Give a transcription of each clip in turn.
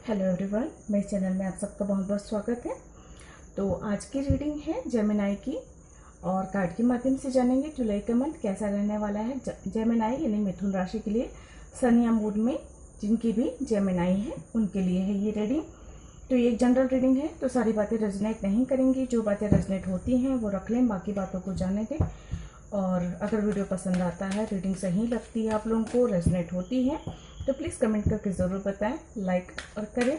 Hello everyone, मेरे channel में आप सबका बहुत बहुत स्वागत है। तो आज की रीडिंग है जेमिनाई की और कार्ड के माध्यम से जानेंगे जुलाई का मंथ कैसा रहने वाला है जेमिनाई यानी मिथुन राशि के लिए। सन या मूड में जिनकी भी जेमिनाई है उनके लिए है ये रीडिंग। तो ये एक जनरल रीडिंग है, तो सारी बातें रेजोनेट नहीं करेंगी। जो बातें रेजोनेट होती हैं वो रख लें, बाकी बातों को जाने दें। और अगर वीडियो पसंद आता है, रीडिंग सही लगती है, आप लोगों को रेजोनेट होती है, तो प्लीज़ कमेंट करके ज़रूर बताएं, लाइक और करें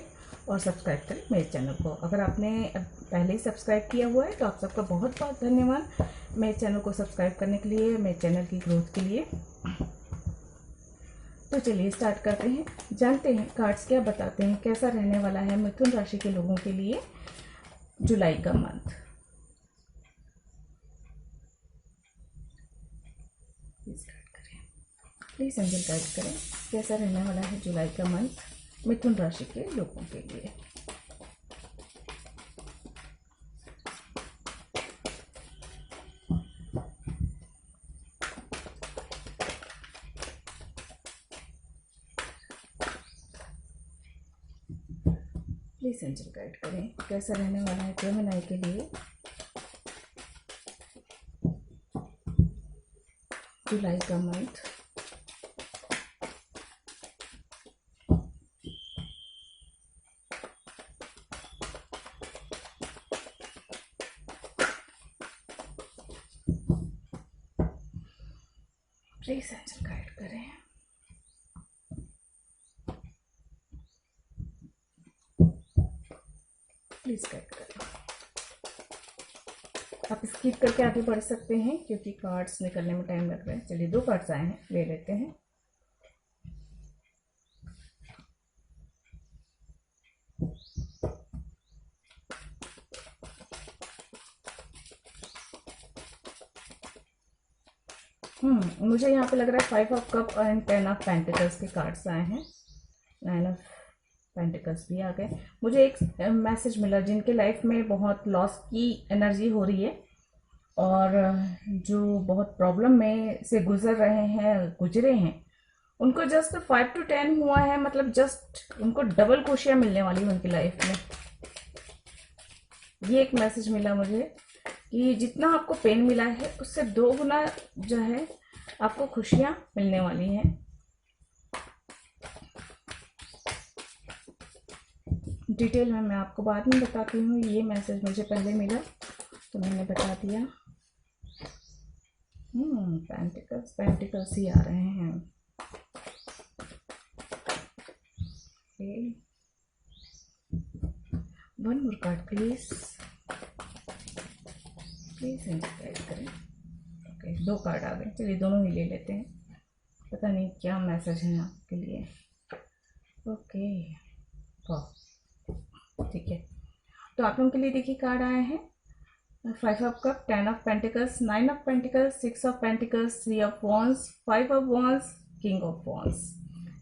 और सब्सक्राइब करें मेरे चैनल को। अगर आपने पहले ही सब्सक्राइब किया हुआ है तो आप सबका बहुत बहुत धन्यवाद मेरे चैनल को सब्सक्राइब करने के लिए, मेरे चैनल की ग्रोथ के लिए। तो चलिए स्टार्ट करते हैं, जानते हैं कार्ड्स क्या बताते हैं, कैसा रहने वाला है मिथुन राशि के लोगों के लिए जुलाई का मंथ। प्लीज़ एंजल गाइड करें कैसा रहने वाला है जुलाई का मंथ मिथुन राशि के लोगों के लिए। प्लीज़ एंजल गाइड करें कैसा रहने वाला है जेमिनाई के लिए जुलाई का मंथ। प्लीज एंजल गाइड करें। प्लीज गाइड करें। आप स्किप करके आगे बढ़ सकते हैं क्योंकि कार्ड्स निकलने में टाइम लग रहा है। चलिए 2 कार्ड्स आए हैं, ले लेते हैं। मुझे यहाँ पे लग रहा है 5 of cup and 10 of pentacles के कार्ड्स आए हैं। 9 ऑफ पेंटिकल्स भी आ गए। मुझे एक मैसेज मिला जिनके लाइफ में बहुत लॉस की एनर्जी हो रही है और जो बहुत प्रॉब्लम में से गुजरे हैं उनको जस्ट 5 to 10 हुआ है, मतलब जस्ट उनको डबल खुशियाँ मिलने वाली है उनकी लाइफ में। ये एक मैसेज मिला मुझे कि जितना आपको पेन मिला है उससे 2 गुना जो है आपको खुशियाँ मिलने वाली हैं। डिटेल में मैं आपको बाद में बताती हूँ। ये मैसेज मुझे पहले मिला तो मैंने बता दिया। पेंटिकल्स ही आ रहे हैं। One more card please indicate करें। ओके, 2 कार्ड आ गए। चलिए दोनों ही ले लेते हैं, पता नहीं क्या मैसेज है आपके लिए। ओके, ठीक है। तो आप लोगों के लिए देखिए कार्ड आए हैं 5 of cup, 10 of pentacles, 9 of pentacles, 6 of pentacles, 3 of wands, 5 of wands, king of wands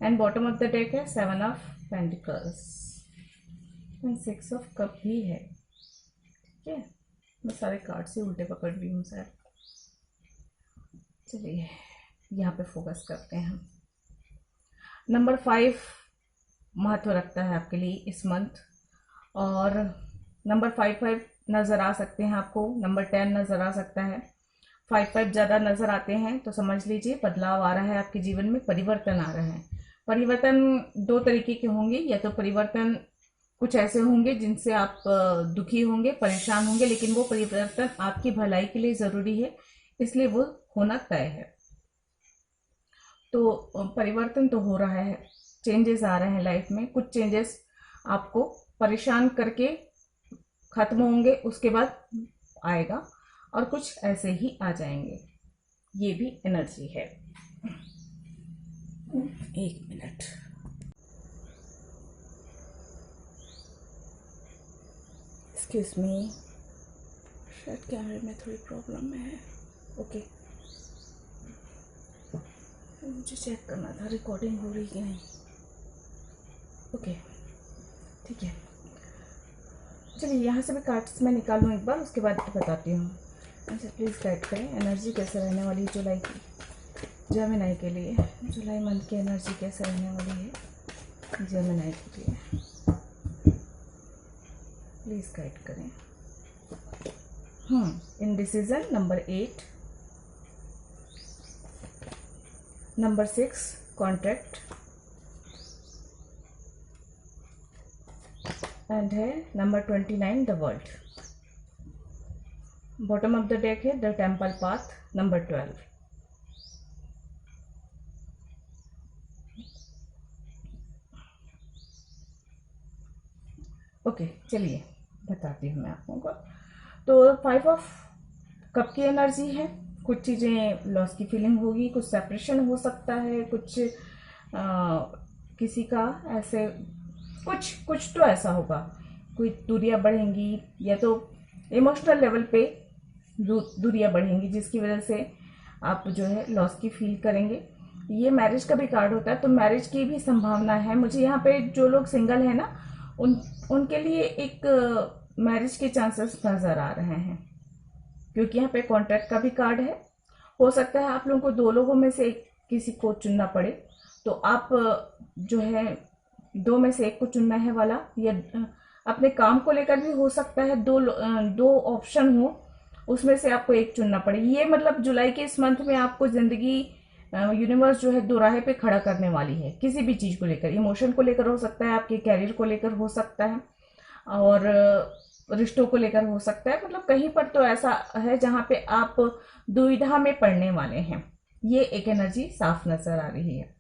and bottom of the deck है 7 of pentacles and 6 of cup भी है। ठीक है, मैं सारे कार्ड से उल्टे पकड़ ली हूँ सर। चलिए यहाँ पे फोकस करते हैं हम। नंबर 5 महत्व रखता है आपके लिए इस मंथ और नंबर 5 नज़र आ सकते हैं आपको, नंबर 10 नज़र आ सकता है। 5 ज़्यादा नज़र आते हैं तो समझ लीजिए बदलाव आ रहा है आपके जीवन में, परिवर्तन आ रहा है। परिवर्तन 2 तरीके के होंगे, या तो परिवर्तन कुछ ऐसे होंगे जिनसे आप दुखी होंगे, परेशान होंगे, लेकिन वो परिवर्तन आपकी भलाई के लिए ज़रूरी है, इसलिए वो होना तय है। तो परिवर्तन तो हो रहा है, चेंजेस आ रहे हैं लाइफ में। कुछ चेंजेस आपको परेशान करके खत्म होंगे, उसके बाद आएगा, और कुछ ऐसे ही आ जाएंगे। ये भी एनर्जी है। 1 मिनट। एक्सक्यूज मी, शायद कैमरे में थोड़ी प्रॉब्लम में है। ओके, मुझे चेक करना था रिकॉर्डिंग हो रही कि नहीं। ओके, ठीक है। चलिए यहाँ से भी कार्ड्स मैं निकालूँ एक बार, उसके बाद बताती हूँ। अच्छा, प्लीज़ गाइड करें एनर्जी कैसे रहने वाली है जुलाई की जेमिनाई के लिए। जुलाई मंथ की एनर्जी कैसे रहने वाली है जेमिनाई के लिए। प्लीज गाइड करें। Indecision number 8, number 6 contract, and है number 29 the world. Bottom of the deck है the temple path number 12। Okay चलिए बताती हूँ मैं आप लोगों को। तो 5 ऑफ कप की एनर्जी है। कुछ चीज़ें लॉस की फीलिंग होगी, कुछ सेपरेशन हो सकता है, कुछ किसी का ऐसे कुछ तो ऐसा होगा, कोई दूरियां बढ़ेंगी या तो इमोशनल लेवल पे दूरियां बढ़ेंगी जिसकी वजह से आप जो है लॉस की फील करेंगे। ये मैरिज का भी कार्ड होता है तो मैरिज की भी संभावना है। मुझे यहाँ पे जो लोग सिंगल है ना उनके लिए एक मैरिज के चांसेस नजर आ रहे हैं, क्योंकि यहाँ पे कॉन्ट्रैक्ट का भी कार्ड है। हो सकता है आप लोगों को 2 लोगों में से किसी को चुनना पड़े, तो आप जो है 2 में से एक को चुनना है वाला, या अपने काम को लेकर भी हो सकता है 2 ऑप्शन हो, उसमें से आपको एक चुनना पड़े। ये मतलब जुलाई के इस मंथ में आपको जिंदगी यूनिवर्स जो है 2 राह पे खड़ा करने वाली है। किसी भी चीज को लेकर, इमोशन को लेकर हो सकता है, आपके कैरियर को लेकर हो सकता है, और रिश्तों को लेकर हो सकता है। मतलब कहीं पर तो ऐसा है जहां पे आप दुविधा में पड़ने वाले हैं। ये एक एनर्जी साफ नजर आ रही है।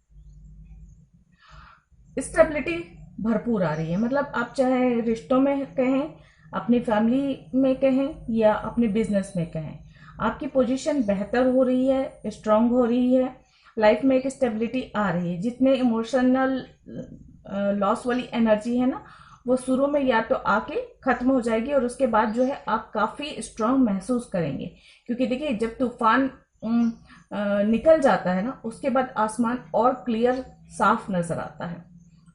स्टेबिलिटी भरपूर आ रही है। मतलब आप चाहे रिश्तों में कहें, अपनी फैमिली में कहें, या अपने बिजनेस में कहें, आपकी पोजीशन बेहतर हो रही है, स्ट्रांग हो रही है। लाइफ में एक स्टेबिलिटी आ रही है। जितने इमोशनल लॉस वाली एनर्जी है ना, वो शुरू में या तो आके खत्म हो जाएगी और उसके बाद जो है आप काफी स्ट्रांग महसूस करेंगे। क्योंकि देखिए जब तूफान निकल जाता है ना, उसके बाद आसमान और क्लियर साफ नजर आता है।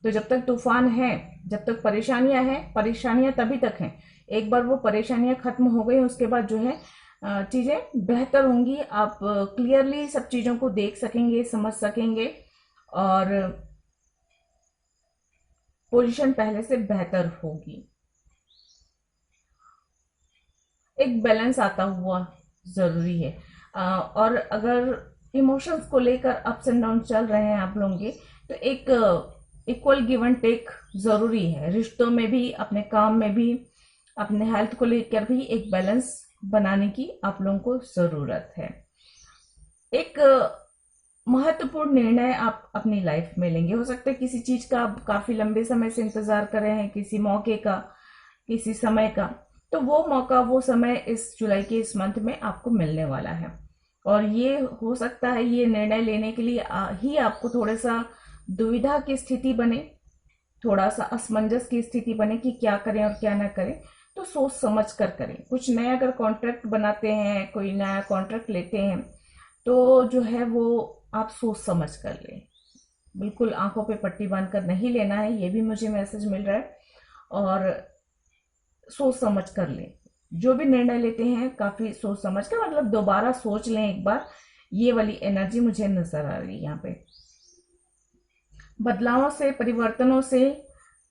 तो जब तक तूफान है, जब तक परेशानियां हैं, परेशानियां तभी तक हैं। एक बार वो परेशानियां खत्म हो गई उसके बाद जो है चीजें बेहतर होंगी। आप क्लियरली सब चीजों को देख सकेंगे, समझ सकेंगे, और पोजीशन पहले से बेहतर होगी। एक बैलेंस आता हुआ जरूरी है। और अगर इमोशंस को लेकर अप्स एंड डाउन चल रहे हैं आप लोगों के, तो एक इक्वल गिव एंड टेक जरूरी है। रिश्तों में भी, अपने काम में भी, अपने हेल्थ को लेकर भी एक बैलेंस बनाने की आप लोगों को जरूरत है। एक महत्वपूर्ण निर्णय आप अपनी लाइफ में लेंगे। हो सकता है किसी चीज का आप काफी लंबे समय से इंतजार कर रहे हैं, किसी मौके का, किसी समय का, तो वो मौका, वो समय इस जुलाई के इस मंथ में आपको मिलने वाला है। और ये हो सकता है ये निर्णय लेने के लिए ही आपको थोड़ा सा दुविधा की स्थिति बने, थोड़ा सा असमंजस की स्थिति बने कि क्या करें और क्या ना करें। तो सोच समझ कर करें। कुछ नया अगर कॉन्ट्रैक्ट बनाते हैं, कोई नया कॉन्ट्रैक्ट लेते हैं, तो जो है वो आप सोच समझ कर लें। बिल्कुल आंखों पे पट्टी बांधकर नहीं लेना है, ये भी मुझे मैसेज मिल रहा है। और सोच समझ कर लें। जो भी निर्णय लेते हैं काफी सोच समझ कर, मतलब दोबारा सोच लें एक बार। ये वाली एनर्जी मुझे नजर आ रही है यहाँ पे। बदलावों से, परिवर्तनों से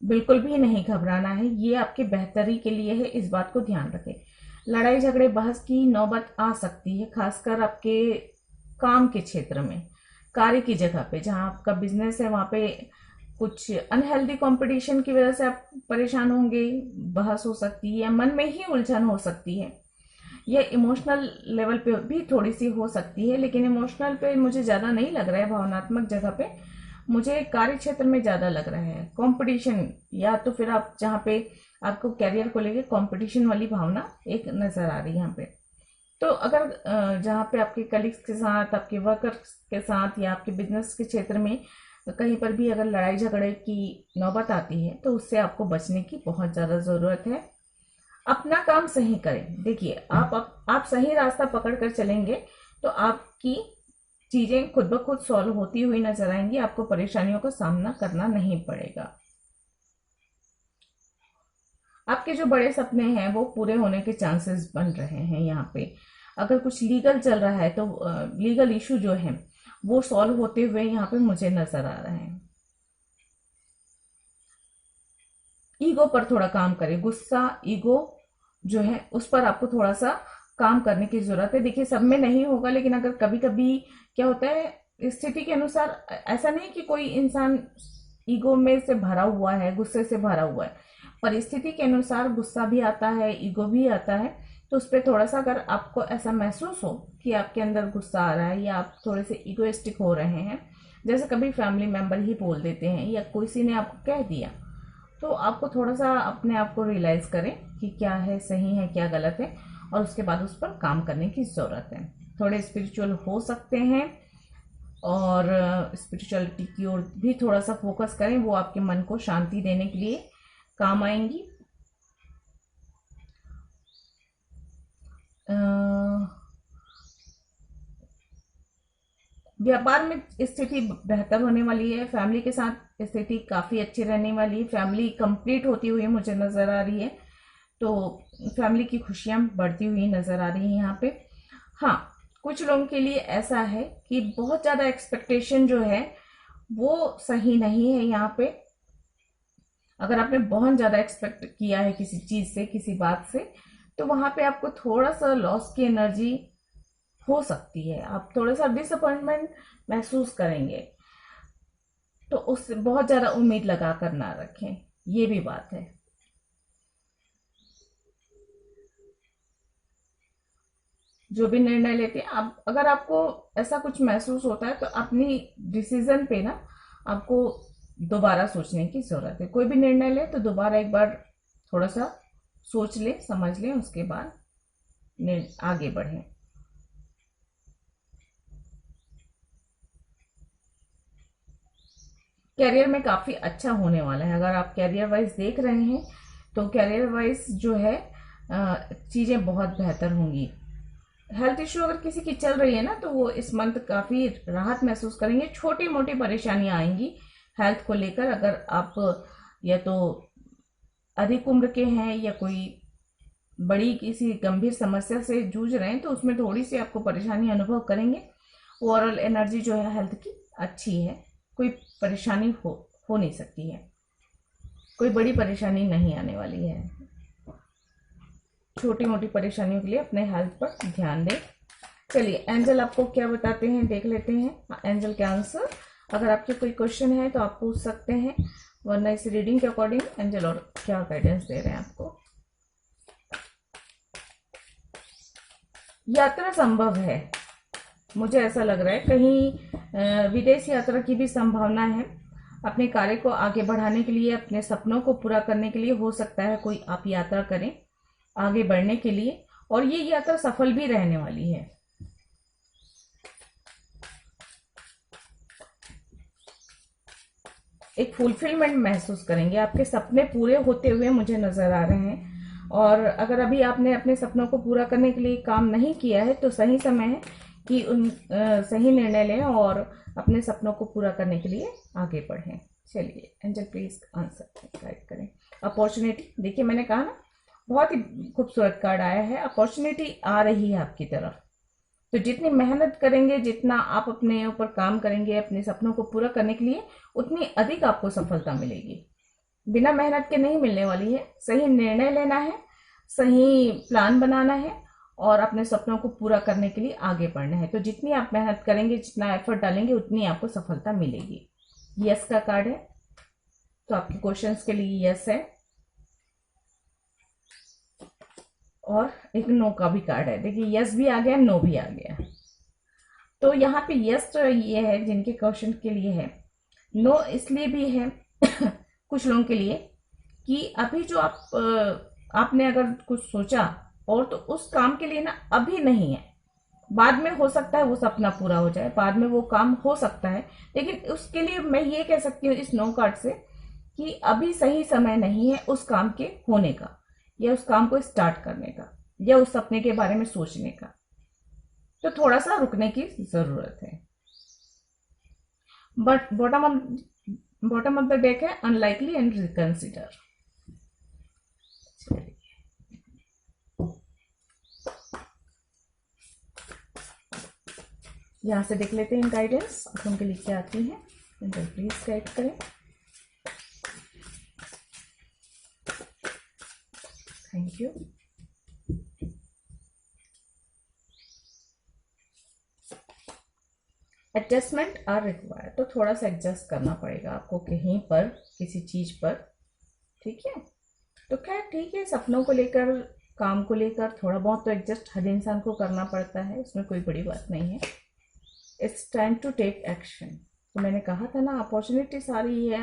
बिल्कुल भी नहीं घबराना है। ये आपके बेहतरी के लिए है, इस बात को ध्यान रखें। लड़ाई झगड़े बहस की नौबत आ सकती है, खासकर आपके काम के क्षेत्र में, कार्य की जगह पे, जहां आपका बिजनेस है वहां पे कुछ अनहेल्दी कंपटीशन की वजह से आप परेशान होंगे। बहस हो सकती है, या मन में ही उलझन हो सकती है, या इमोशनल लेवल पे भी थोड़ी सी हो सकती है। लेकिन इमोशनल पे मुझे ज्यादा नहीं लग रहा है, भावनात्मक जगह पे मुझे कार्य क्षेत्र में ज्यादा लग रहा है कंपटीशन, या तो फिर आप जहाँ पे आपको कैरियर को लेके कंपटीशन वाली भावना एक नजर आ रही है यहाँ पे। तो अगर जहाँ पे आपके कलीग्स के साथ, आपके वर्कर्स के साथ, या आपके बिजनेस के क्षेत्र में कहीं पर भी अगर लड़ाई झगड़े की नौबत आती है, तो उससे आपको बचने की बहुत ज्यादा जरूरत है। अपना काम सही करें। देखिए आप सही रास्ता पकड़ कर चलेंगे तो आपकी चीजें खुद ब खुद सॉल्व होती हुई नजर आएंगी। आपको परेशानियों का सामना करना नहीं पड़ेगा। आपके जो बड़े सपने हैं वो पूरे होने के चांसेस बन रहे हैं यहाँ पे। अगर कुछ लीगल चल रहा है तो लीगल इशू जो है वो सॉल्व होते हुए यहाँ पे मुझे नजर आ रहे हैं। ईगो पर थोड़ा काम करें। गुस्सा, ईगो जो है उस पर आपको थोड़ा सा काम करने की जरूरत है। देखिए सब में नहीं होगा, लेकिन अगर कभी कभी क्या होता है स्थिति के अनुसार, ऐसा नहीं कि कोई इंसान ईगो में से भरा हुआ है, गुस्से से भरा हुआ है, परिस्थिति के अनुसार गुस्सा भी आता है, ईगो भी आता है। तो उस पर थोड़ा सा अगर आपको ऐसा महसूस हो कि आपके अंदर गुस्सा आ रहा है या आप थोड़े से इगोइस्टिक हो रहे हैं, जैसे कभी फैमिली मेंबर ही बोल देते हैं या किसी ने आपको कह दिया, तो आपको थोड़ा सा अपने आप को रियलाइज करें कि क्या है सही है क्या गलत है, और उसके बाद उस पर काम करने की ज़रूरत है। थोड़े स्पिरिचुअल हो सकते हैं और स्पिरिचुअलिटी की ओर भी थोड़ा सा फोकस करें, वो आपके मन को शांति देने के लिए काम आएंगी। व्यापार में स्थिति बेहतर होने वाली है, फैमिली के साथ स्थिति काफ़ी अच्छी रहने वाली है, फैमिली कंप्लीट होती हुई मुझे नज़र आ रही है, तो फैमिली की खुशियाँ बढ़ती हुई नज़र आ रही हैं यहाँ पे। हाँ, कुछ लोगों के लिए ऐसा है कि बहुत ज़्यादा एक्सपेक्टेशन जो है वो सही नहीं है यहाँ पे। अगर आपने बहुत ज़्यादा एक्सपेक्ट किया है किसी चीज़ से, किसी बात से, तो वहाँ पे आपको थोड़ा सा लॉस की एनर्जी हो सकती है, आप थोड़ा सा डिसअपॉइंटमेंट महसूस करेंगे। तो उससे बहुत ज़्यादा उम्मीद लगा कर ना रखें, ये भी बात है। जो भी निर्णय लेते हैं आप, अगर आपको ऐसा कुछ महसूस होता है तो अपनी डिसीजन पे ना आपको दोबारा सोचने की जरूरत है। कोई भी निर्णय ले तो दोबारा एक बार थोड़ा सा सोच ले, समझ लें, उसके बाद आगे बढ़ें। कैरियर में काफ़ी अच्छा होने वाला है। अगर आप कैरियर वाइज देख रहे हैं तो कैरियर वाइज जो है चीज़ें बहुत बेहतर होंगी। हेल्थ इश्यू अगर किसी की चल रही है ना, तो वो इस मंथ काफ़ी राहत महसूस करेंगे। छोटी मोटी परेशानियां आएंगी हेल्थ को लेकर। अगर आप या तो अधिक उम्र के हैं या कोई बड़ी किसी गंभीर समस्या से जूझ रहे हैं, तो उसमें थोड़ी सी आपको परेशानी अनुभव करेंगे। ओवरऑल एनर्जी जो है हेल्थ की अच्छी है, कोई परेशानी हो नहीं सकती है, कोई बड़ी परेशानी नहीं आने वाली है। छोटी मोटी परेशानियों के लिए अपने हेल्थ पर ध्यान दें। चलिए एंजल आपको क्या बताते हैं देख लेते हैं। एंजल के आंसर, अगर आपके कोई क्वेश्चन है तो आप पूछ सकते हैं, वरना इस रीडिंग के अकॉर्डिंग एंजल और क्या गाइडेंस दे रहे हैं आपको। यात्रा संभव है, मुझे ऐसा लग रहा है कहीं विदेश यात्रा की भी संभावना है। अपने कार्य को आगे बढ़ाने के लिए, अपने सपनों को पूरा करने के लिए हो सकता है कोई आप यात्रा करें आगे बढ़ने के लिए, और ये यात्रा सफल भी रहने वाली है। एक फुलफिलमेंट महसूस करेंगे, आपके सपने पूरे होते हुए मुझे नजर आ रहे हैं। और अगर अभी आपने अपने सपनों को पूरा करने के लिए काम नहीं किया है तो सही समय है कि सही निर्णय लें और अपने सपनों को पूरा करने के लिए आगे बढ़ें। चलिए एंजल प्लीज आंसर गाइड करें। अपॉर्चुनिटी, देखिए मैंने कहा ना, बहुत ही खूबसूरत कार्ड आया है। अपॉर्चुनिटी आ रही है आपकी तरफ, तो जितनी मेहनत करेंगे, जितना आप अपने ऊपर काम करेंगे अपने सपनों को पूरा करने के लिए, उतनी अधिक आपको सफलता मिलेगी। बिना मेहनत के नहीं मिलने वाली है। सही निर्णय लेना है, सही प्लान बनाना है और अपने सपनों को पूरा करने के लिए आगे बढ़ना है। तो जितनी आप मेहनत करेंगे, जितना एफर्ट डालेंगे, उतनी आपको सफलता मिलेगी। यस का कार्ड है, तो आपके क्वेश्चंस के लिए यस है। और एक नो का भी कार्ड है, देखिए यस भी आ गया, नो भी आ गया। तो यहाँ पे यस तो ये है जिनके क्वेश्चन के लिए है, नो इसलिए भी है कुछ लोगों के लिए कि अभी जो आपने अगर कुछ सोचा और तो उस काम के लिए ना अभी नहीं है, बाद में हो सकता है वो सपना पूरा हो जाए, बाद में वो काम हो सकता है। लेकिन उसके लिए मैं ये कह सकती हूँ इस नो कार्ड से कि अभी सही समय नहीं है उस काम के होने का, या उस काम को स्टार्ट करने का, या उस सपने के बारे में सोचने का। तो थोड़ा सा रुकने की जरूरत है। But bottom of the deck है अनलाइकली एंड रिकंसिडर। यहां से देख लेते हैं गाइडेंस उनके लिए क्या आती है। प्लीज गाइड करें। Thank you. Adjustment are required, तो थोड़ा सा एडजस्ट करना पड़ेगा आपको कहीं पर, किसी चीज पर, ठीक है। तो खैर ठीक है, सपनों को लेकर, काम को लेकर थोड़ा बहुत तो एडजस्ट हर इंसान को करना पड़ता है, इसमें कोई बड़ी बात नहीं है। It's time to take action. तो मैंने कहा था ना, अपॉर्चुनिटीज आ रही है,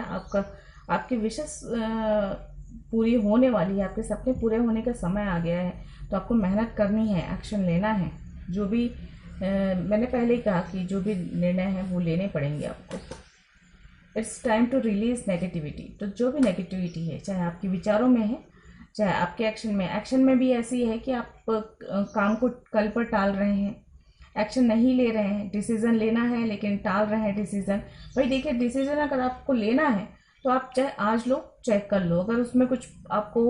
आपकी विशेष पूरी होने वाली है, आपके सपने पूरे होने का समय आ गया है। तो आपको मेहनत करनी है, एक्शन लेना है। जो भी मैंने पहले ही कहा कि जो भी निर्णय है वो लेने पड़ेंगे आपको। It's time to release negativity. तो जो भी नेगेटिविटी है, चाहे आपके विचारों में है, चाहे आपके एक्शन में भी ऐसी है कि आप काम को कल पर टाल रहे हैं, एक्शन नहीं ले रहे हैं, डिसीजन लेना है लेकिन टाल रहे हैं डिसीजन। भाई देखिए, डिसीजन अगर आपको लेना है तो आप चाहे आज लो चाहे कल लो, अगर उसमें कुछ आपको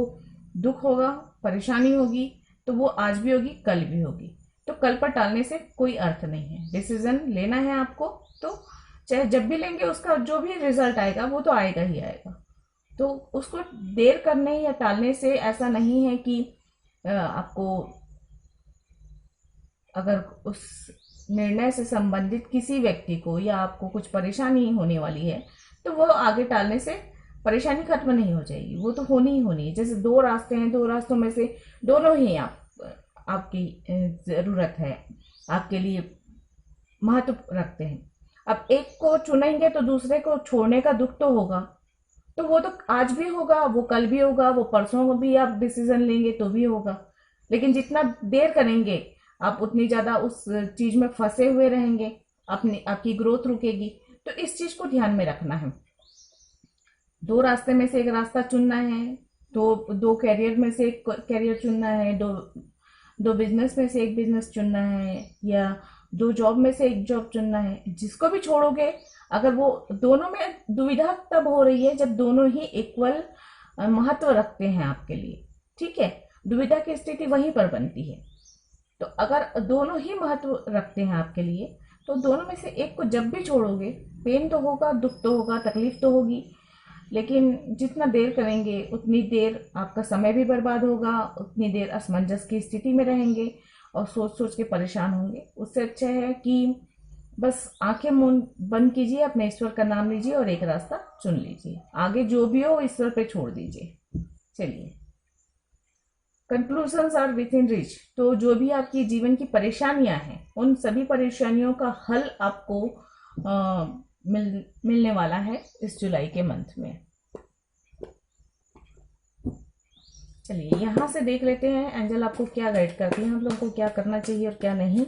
दुख होगा, परेशानी होगी, तो वो आज भी होगी, कल भी होगी। तो कल पर टालने से कोई अर्थ नहीं है। डिसीजन लेना है आपको, तो चाहे जब भी लेंगे उसका जो भी रिजल्ट आएगा वो तो आएगा ही आएगा। तो उसको देर करने या टालने से ऐसा नहीं है कि आपको, अगर उस निर्णय से संबंधित किसी व्यक्ति को या आपको कुछ परेशानी होने वाली है, तो वो आगे टालने से परेशानी खत्म नहीं हो जाएगी, वो तो होनी ही होनी है। जैसे दो रास्ते हैं, दो रास्तों में से दोनों ही आपकी ज़रूरत है, आपके लिए महत्व रखते हैं। अब एक को चुनेंगे तो दूसरे को छोड़ने का दुख तो होगा, तो वो तो आज भी होगा, वो कल भी होगा, वो परसों भी आप डिसीजन लेंगे तो भी होगा। लेकिन जितना देर करेंगे आप उतनी ज़्यादा उस चीज में फंसे हुए रहेंगे, आपकी ग्रोथ रुकेगी। तो इस चीज को ध्यान में रखना है। दो रास्ते में से एक रास्ता चुनना है, दो कैरियर में से एक कैरियर चुनना है, दो बिजनेस में से एक बिजनेस चुनना है, या दो जॉब में से एक जॉब चुनना है। जिसको भी छोड़ोगे, अगर वो दोनों में दुविधा तब हो रही है जब दोनों ही इक्वल महत्व रखते हैं आपके लिए, ठीक है। दुविधा की स्थिति वहीं पर बनती है। तो अगर दोनों ही महत्व रखते हैं आपके लिए, तो दोनों में से एक को जब भी छोड़ोगे, पेन तो होगा, दुख तो होगा, तकलीफ तो होगी, लेकिन जितना देर करेंगे उतनी देर आपका समय भी बर्बाद होगा, उतनी देर असमंजस की स्थिति में रहेंगे और सोच सोच के परेशान होंगे। उससे अच्छा है कि बस आंखें मुंह बंद कीजिए, अपने ईश्वर का नाम लीजिए और एक रास्ता चुन लीजिए। आगे जो भी हो ईश्वर पे छोड़ दीजिए। चलिए, conclusions are within reach. तो जो भी आपकी जीवन की परेशानियां हैं, उन सभी परेशानियों का हल आपको मिलने वाला है इस जुलाई के मंथ में। चलिए यहाँ से देख लेते हैं एंजल आपको क्या गाइड करती है, हम लोगों को क्या करना चाहिए और क्या नहीं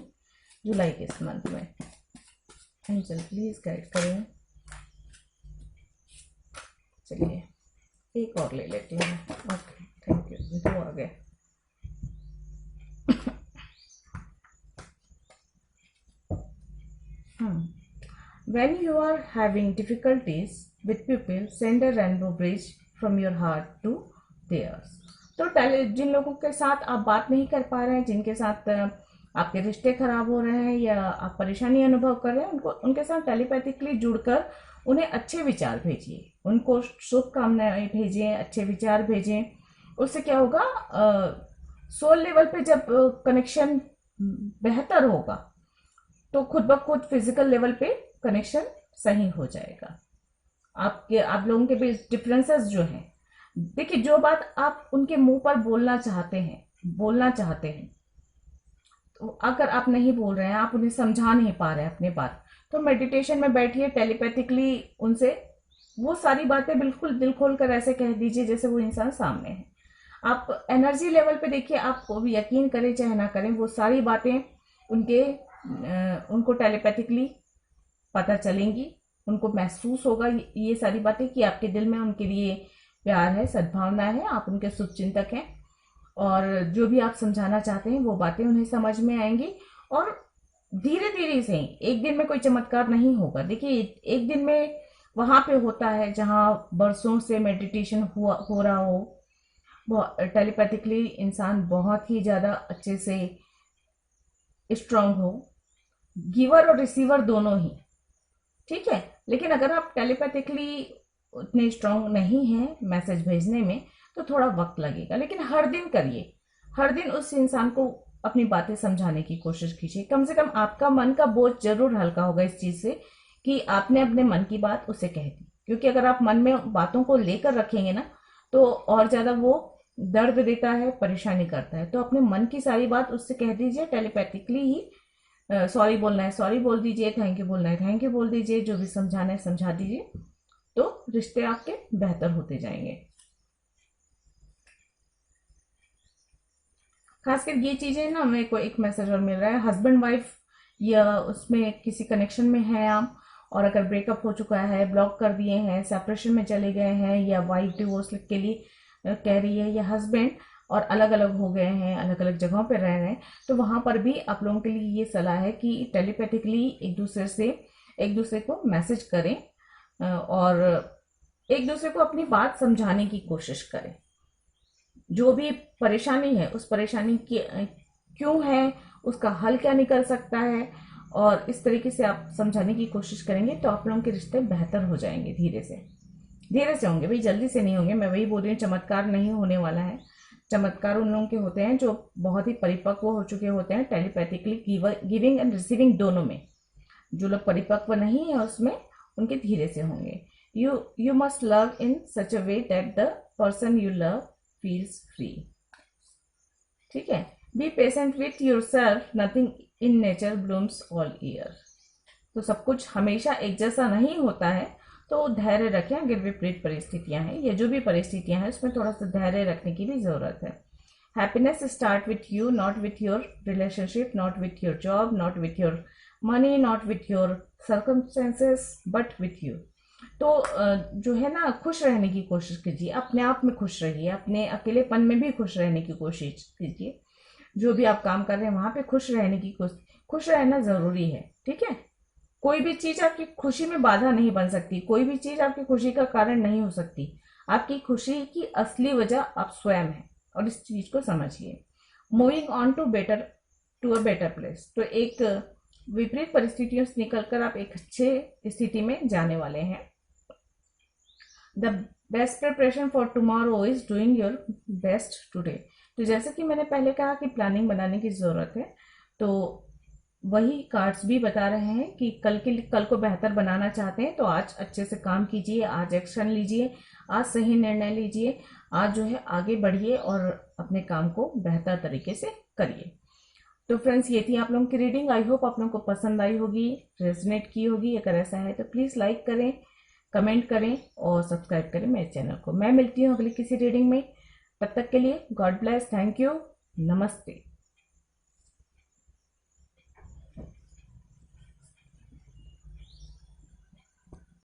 जुलाई के इस मंथ में। एंजल प्लीज गाइड करें। चलिए एक और ले लेती हूँ। ओके, थैंक यू, दो आ गए। When you are having difficulties with people, send a rainbow bridge from your heart to theirs. तो जिन लोगों के साथ आप बात नहीं कर पा रहे हैं, जिनके साथ आपके रिश्ते खराब हो रहे हैं या आप परेशानी अनुभव कर रहे हैं, उनके साथ टेलीपैथिकली जुड़कर उन्हें अच्छे विचार भेजिए, उनको शुभकामनाएं भेजें, अच्छे विचार भेजें। उससे क्या होगा, सोल लेवल पे जब कनेक्शन बेहतर होगा तो खुद ब खुद फिजिकल लेवल पे कनेक्शन सही हो जाएगा। आप लोगों के बीच डिफरेंसेस जो हैं, देखिए जो बात आप उनके मुंह पर बोलना चाहते हैं, तो अगर आप नहीं बोल रहे हैं, आप उन्हें समझा नहीं पा रहे हैं अपनी बात, तो मेडिटेशन में बैठिए, टेलीपैथिकली उनसे वो सारी बातें बिल्कुल दिल खोल कर ऐसे कह दीजिए जैसे वो इंसान सामने है। आप एनर्जी लेवल पे देखिए, आप यकीन करें चाहे ना करें, वो सारी बातें उनको टेलीपैथिकली पता चलेंगी, उनको महसूस होगा ये सारी बातें कि आपके दिल में उनके लिए प्यार है, सद्भावना है, आप उनके शुभचिंतक हैं, और जो भी आप समझाना चाहते हैं वो बातें उन्हें समझ में आएंगी। और धीरे धीरे से, एक दिन में कोई चमत्कार नहीं होगा। देखिए एक दिन में वहां पे होता है जहां बरसों से मेडिटेशन हो रहा हो, टेलीपैथिकली इंसान बहुत ही ज्यादा अच्छे से स्ट्रांग हो, गिवर और रिसीवर दोनों ही, ठीक है। लेकिन अगर आप टेलीपैथिकली उतने स्ट्रांग नहीं हैं मैसेज भेजने में, तो थोड़ा वक्त लगेगा, लेकिन हर दिन करिए। हर दिन उस इंसान को अपनी बातें समझाने की कोशिश कीजिए। कम से कम आपका मन का बोझ जरूर हल्का होगा इस चीज से कि आपने अपने मन की बात उसे कह दी। क्योंकि अगर आप मन में बातों को लेकर रखेंगे ना, तो और ज्यादा वो दर्द देता है, परेशानी करता है। तो अपने मन की सारी बात उससे कह दीजिए, टेलीपैथिकली ही। सॉरी बोलना है सॉरी बोल दीजिए, थैंक यू बोलना है थैंक यू बोल दीजिए, जो भी समझाना है समझा दीजिए। तो रिश्ते आपके बेहतर होते जाएंगे। खासकर ये चीजें ना, मेरे को एक मैसेज और मिल रहा है, हस्बैंड वाइफ या उसमें किसी कनेक्शन में है आप, और अगर ब्रेकअप हो चुका है, ब्लॉक कर दिए हैं, सेपरेशन में चले गए हैं, या वाइफ डिवोर्स के लिए कह रही है, या हस्बैंड और अलग अलग हो गए हैं, अलग अलग जगहों पर रह रहे हैं, तो वहां पर भी आप लोगों के लिए ये सलाह है कि टेलीपैथिकली एक दूसरे को मैसेज करें, और एक दूसरे को अपनी बात समझाने की कोशिश करें। जो भी परेशानी है, उस परेशानी की क्यों है, उसका हल क्या निकल सकता है, और इस तरीके से आप समझाने की कोशिश करेंगे तो आप लोगों के रिश्ते बेहतर हो जाएंगे। धीरे से होंगे भाई, जल्दी से नहीं होंगे। मैं वही बोल रही हूँ, चमत्कार नहीं होने वाला है। चमत्कार उन लोगों के होते हैं जो बहुत ही परिपक्व हो चुके होते हैं, टेलीपैथिकली गिविंग एंड रिसीविंग दोनों में। जो लोग परिपक्व नहीं है उसमें, उनके धीरे से होंगे। You must love in such a way that the person you love feels free. ठीक है। Be patient with yourself, nothing in nature blooms all year. तो सब कुछ हमेशा एक जैसा नहीं होता है, तो धैर्य रखें। अगर विपरीत परिस्थितियां हैं या जो भी परिस्थितियां हैं, उसमें थोड़ा सा धैर्य रखने की भी जरूरत है। Happiness start with you, not with your relationship, not with your job, not with your money, not with your circumstances, but with you. तो जो है ना, खुश रहने की कोशिश कीजिए, अपने आप में खुश रहिए, अपने अकेलेपन में भी खुश रहने की कोशिश कीजिए। जो भी आप काम कर रहे हैं वहां पे खुश रहने की कोशिश, खुश रहना जरूरी है। ठीक है। कोई भी चीज आपकी खुशी में बाधा नहीं बन सकती, कोई भी चीज आपकी खुशी का कारण नहीं हो सकती। आपकी खुशी की असली वजह आप स्वयं है, और इस चीज को समझिए। Moving on to a better place. तो एक विपरीत परिस्थितियों से निकलकर आप एक अच्छे स्थिति में जाने वाले हैं। The best preparation for tomorrow is doing your best today. तो जैसे कि मैंने पहले कहा कि प्लानिंग बनाने की जरूरत है, तो वही कार्ड्स भी बता रहे हैं कि कल को बेहतर बनाना चाहते हैं तो आज अच्छे से काम कीजिए, आज एक्शन लीजिए, आज सही निर्णय लीजिए, आज जो है आगे बढ़िए और अपने काम को बेहतर तरीके से करिए। तो फ्रेंड्स, ये थी आप लोगों की रीडिंग। आई होप आप लोगों को पसंद आई होगी, रेजोनेट की होगी। अगर ऐसा है तो प्लीज लाइक करें, कमेंट करें और सब्सक्राइब करें मेरे चैनल को। मैं मिलती हूँ अगली किसी रीडिंग में। तब तक के लिए गॉड ब्लेस, थैंक यू, नमस्ते।